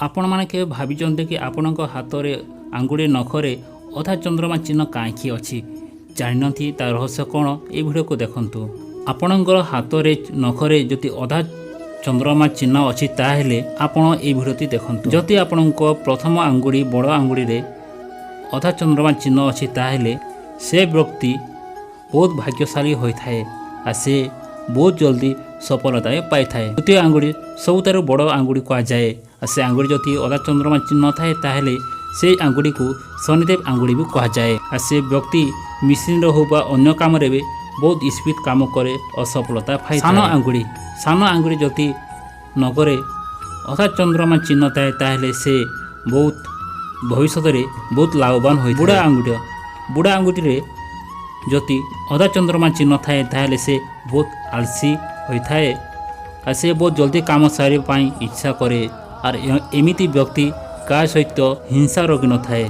ଆପଣମାନେ କେବେ ଭାବିଛନ୍ତି କି ଆପଣଙ୍କ ହାତରେ ଆଙ୍ଗୁଳି ନଖରେ ଅଧା ଚନ୍ଦ୍ରମା ଚିହ୍ନ କାହିଁକି ଅଛି? ଜାଣିନାହାନ୍ତି ତା ରହସ୍ୟ କ'ଣ? এই ଭିଡ଼ିଓକୁ ଦେଖନ୍ତୁ। ଆପଣଙ୍କର ହାତରେ ନଖରେ ଯଦି ଅଧା ଚନ୍ଦ୍ରମା ଚିହ୍ନ ଅଛି ତାହେଲେ ଆପଣ এই ଭିଡ଼ିଓଟି ଦେଖନ୍ତୁ। ଯଦି ଆପଣଙ୍କ ପ୍ରଥମ ଆଙ୍ଗୁଳି ବଡ଼ ଆଙ୍ଗୁଳିରେ ଅଧା ଚନ୍ଦ୍ରମା ଚିହ୍ନ ଅଛି ତାହେଲେ ସେ ବ୍ୟକ୍ତି ବହୁତ ଭାଗ୍ୟଶାଳୀ ହୋଇଥାଏ ଆଉ ସେ ବହୁତ ଜଲ୍ଦି ସଫଳତା ପାଇଥାଏ। ଦ୍ୱିତୀୟ ଆଙ୍ଗୁଳି ସବୁଠାରୁ ବଡ଼ ଆଙ୍ଗୁଳି କୁହାଯାଏ ଆଉ ସେ ଆଙ୍ଗୁଳି ଯଦି ଅଧା ଚନ୍ଦ୍ରମା ଚିହ୍ନ ଥାଏ ତାହେଲେ ସେ ଆଙ୍ଗୁଳିକୁ ଶନିଦେବ ଆଙ୍ଗୁଳି ବି କୁହାଯାଏ ଆଉ ସେ ବ୍ୟକ୍ତି ମିସିନ୍ର ହେଉ ବା ଅନ୍ୟ କାମରେ ବି ବହୁତ ସ୍ପିଡ୍ କାମ କରେ ଓ ସଫଳତା ପାଇଥାଏ। ସାନ ଆଙ୍ଗୁଳି ଯଦି ନଖରେ ଅଧା ଚନ୍ଦ୍ରମା ଚିହ୍ନ ଥାଏ ତାହେଲେ ସେ ବହୁତ ଭବିଷ୍ୟତରେ ବହୁତ ଲାଭବାନ ହୋଇଥାଏ। ବୁଢ଼ା ଆଙ୍ଗୁଠିରେ ଯଦି ଅଧା ଚନ୍ଦ୍ରମା ଚିହ୍ନ ଥାଏ ତାହେଲେ ସେ ବହୁତ ଆଳସୀ ହୋଇଥାଏ ଆଉ ସେ ବହୁତ ଜଲ୍ଦି କାମ ସାରିବା ପାଇଁ ଇଚ୍ଛା କରେ। ଆର୍ ଏମିତି ବ୍ୟକ୍ତି କାହା ସହିତ ହିଂସା ରଖି ନଥାଏ।